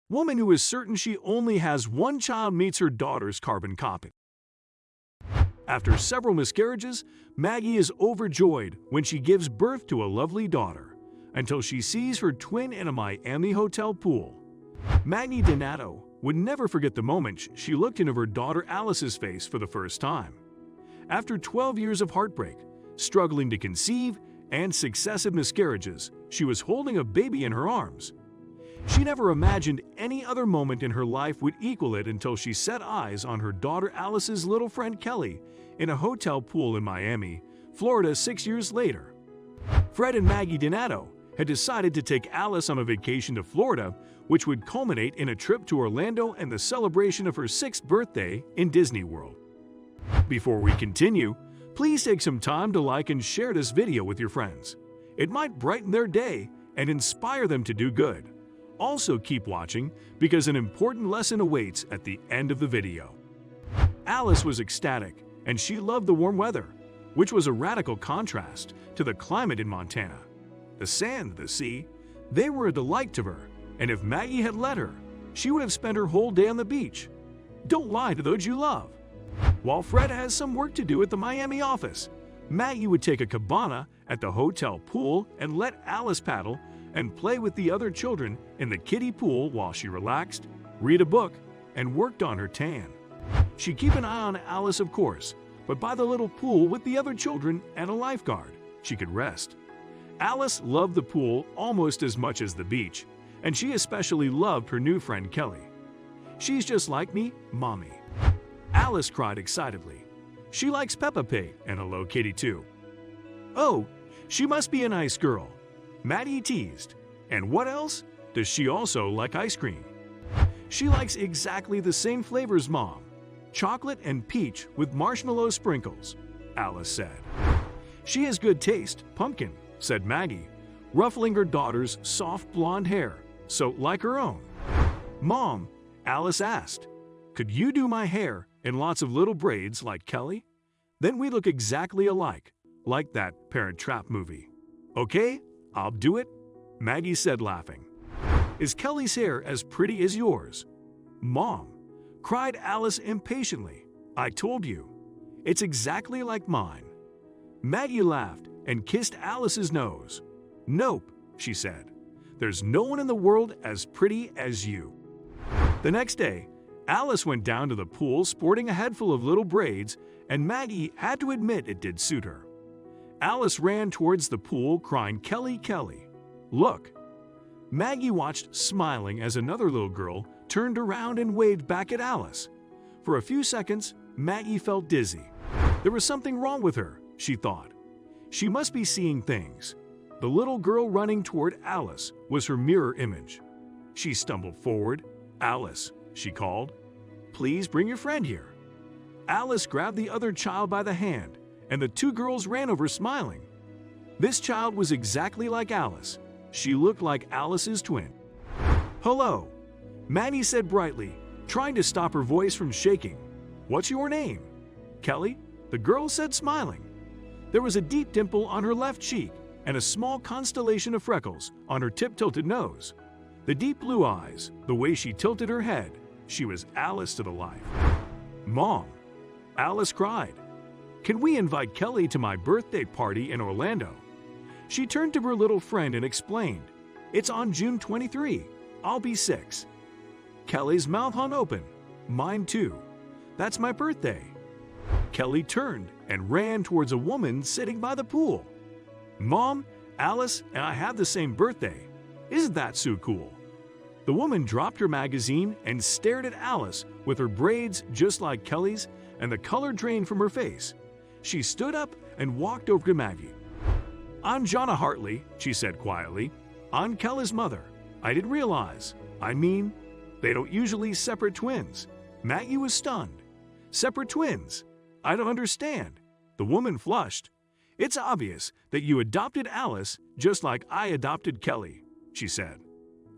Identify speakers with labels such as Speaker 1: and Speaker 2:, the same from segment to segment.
Speaker 1: Woman who is certain she only has one child meets her daughter's carbon copy. After several miscarriages, Maggie is overjoyed when she gives birth to a lovely daughter, until she sees her twin in a Miami hotel pool. Maggie Dinatto would never forget the moment she looked into her daughter Alice's face for the first time. After 12 years of heartbreak, struggling to conceive, and successive miscarriages, she was holding a baby in her arms. She never imagined any other moment in her life would equal it until she set eyes on her daughter Alice's little friend Kelly in a hotel pool in Miami, Florida 6 years later. Fred and Maggie Dinatto had decided to take Alice on a vacation to Florida, which would culminate in a trip to Orlando and the celebration of her 6th birthday in Disney World. Before we continue, please take some time to like and share this video with your friends. It might brighten their day and inspire them to do good. Also keep watching because an important lesson awaits at the end of the video. Alice was ecstatic and she loved the warm weather, which was a radical contrast to the climate in Montana. The sand, the sea, they were a delight to her, and if Maggie had let her, she would have spent her whole day on the beach. Don't lie to those you love. While Fred has some work to do at the Miami office, Maggie would take a cabana at the hotel pool and let Alice paddle and play with the other children in the kiddie pool while she relaxed, read a book, and worked on her tan. She'd keep an eye on Alice, of course, but by the little pool with the other children and a lifeguard, she could rest. Alice loved the pool almost as much as the beach, and she especially loved her new friend Kelly. "She's just like me, Mommy." Alice cried excitedly. "She likes Peppa Pig and Hello Kitty too." "Oh, she must be a nice girl," Maddie teased. "And what else? Does she also like ice cream?" "She likes exactly the same flavors, Mom. Chocolate and peach with marshmallow sprinkles," Alice said. "She has good taste, pumpkin," said Maggie, ruffling her daughter's soft blonde hair, so like her own. "Mom," Alice asked, "could you do my hair in lots of little braids like Kelly? Then we look exactly alike, like that Parent Trap movie." "Okay, I'll do it," Maggie said, laughing. "Is Kelly's hair as pretty as yours?" "Mom," cried Alice impatiently, "I told you. It's exactly like mine." Maggie laughed and kissed Alice's nose. "Nope," she said. "There's no one in the world as pretty as you." The next day, Alice went down to the pool sporting a head full of little braids, and Maggie had to admit it did suit her. Alice ran towards the pool crying, "Kelly, Kelly, look." Maggie watched smiling as another little girl turned around and waved back at Alice. For a few seconds, Maggie felt dizzy. There was something wrong with her, she thought. She must be seeing things. The little girl running toward Alice was her mirror image. She stumbled forward. "Alice," she called, "please bring your friend here." Alice grabbed the other child by the hand, and the two girls ran over smiling. This child was exactly like Alice. She looked like Alice's twin. "Hello," Maddie said brightly, trying to stop her voice from shaking. "What's your name?" "Kelly," the girl said, smiling. There was a deep dimple on her left cheek and a small constellation of freckles on her tip-tilted nose. The deep blue eyes, the way she tilted her head, she was Alice to the life. "Mom," Alice cried, "can we invite Kelly to my birthday party in Orlando?" She turned to her little friend and explained, "It's on June 23. I'll be 6. Kelly's mouth hung open. "Mine too. That's my birthday." Kelly turned and ran towards a woman sitting by the pool. "Mom, Alice and I have the same birthday. Isn't that so cool?" The woman dropped her magazine and stared at Alice with her braids just like Kelly's and the color drained from her face. She stood up and walked over to Maggie. "I'm Jonna Hartley," she said quietly. "I'm Kelly's mother. I didn't realize. I mean, they don't usually separate twins." Maggie was stunned. "Separate twins? I don't understand." The woman flushed. "It's obvious that you adopted Alice just like I adopted Kelly," she said.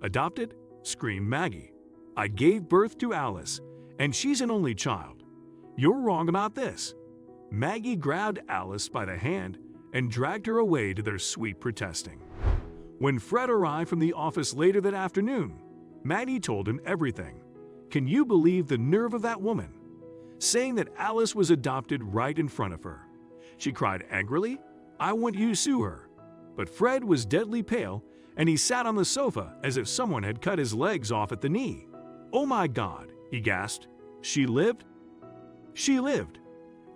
Speaker 1: "Adopted?" screamed Maggie. "I gave birth to Alice, and she's an only child. You're wrong about this." Maggie grabbed Alice by the hand and dragged her away to their sweet protesting. When Fred arrived from the office later that afternoon, Maggie told him everything. Can you believe the nerve of that woman? Saying that Alice was adopted right in front of her. She cried angrily, "I want you to sue her." But Fred was deadly pale, and he sat on the sofa as if someone had cut his legs off at the knee. "Oh my God," he gasped. "She lived?" "She lived?"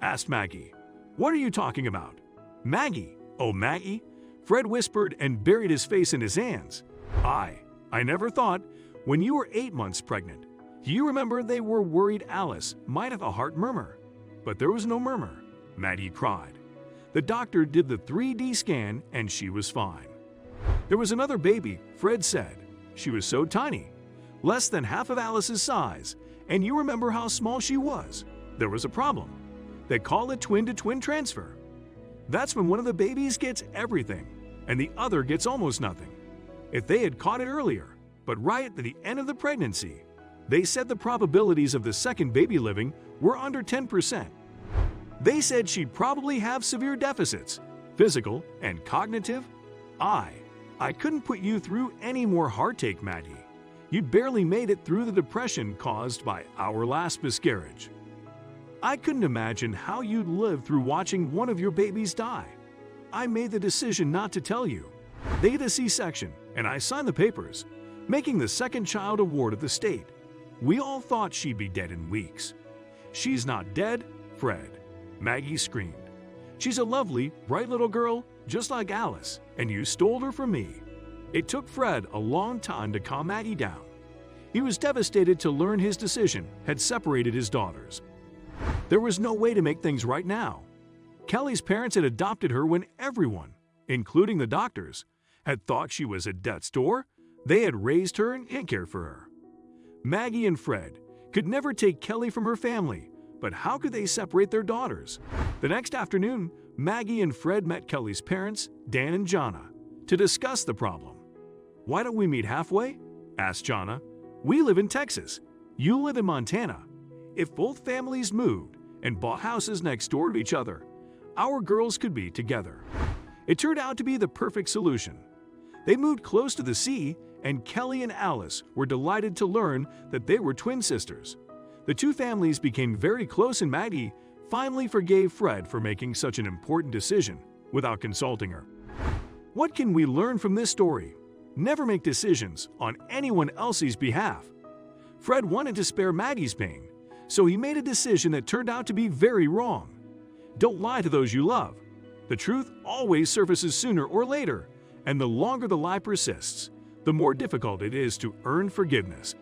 Speaker 1: asked Maggie. "What are you talking about?" "Maggie! Oh, Maggie!" Fred whispered and buried his face in his hands. I never thought, when you were 8 months pregnant, do you remember they were worried Alice might have a heart murmur? But there was no murmur," Maggie cried. "The doctor did the 3D scan and she was fine." "There was another baby," Fred said. "She was so tiny, less than half of Alice's size, and you remember how small she was. There was a problem. They call it twin-to-twin transfer. That's when one of the babies gets everything and the other gets almost nothing. If they had caught it earlier, but right at the end of the pregnancy, they said the probabilities of the second baby living were under 10%. They said she'd probably have severe deficits, physical and cognitive. I couldn't put you through any more heartache, Maggie. You'd barely made it through the depression caused by our last miscarriage. I couldn't imagine how you'd live through watching one of your babies die. I made the decision not to tell you. They had a C-section, and I signed the papers, making the second child award of the state. We all thought she'd be dead in weeks. She's not dead, Fred," Maggie screamed. "She's a lovely, bright little girl, just like Alice, and you stole her from me." It took Fred a long time to calm Maggie down. He was devastated to learn his decision had separated his daughters. There was no way to make things right now. Kelly's parents had adopted her when everyone, including the doctors, had thought she was at death's door. They had raised her and cared for her. Maggie and Fred could never take Kelly from her family, but how could they separate their daughters? The next afternoon, Maggie and Fred met Kelly's parents, Dan and Jonna, to discuss the problem. "Why don't we meet halfway?" asked Jonna. "We live in Texas. You live in Montana. If both families moved and bought houses next door to each other, our girls could be together." It turned out to be the perfect solution. They moved close to the sea, and Kelly and Alice were delighted to learn that they were twin sisters. The two families became very close, and Maggie finally forgave Fred for making such an important decision without consulting her. What can we learn from this story? Never make decisions on anyone else's behalf. Fred wanted to spare Maggie's pain, so he made a decision that turned out to be very wrong. Don't lie to those you love. The truth always surfaces sooner or later, and the longer the lie persists, the more difficult it is to earn forgiveness.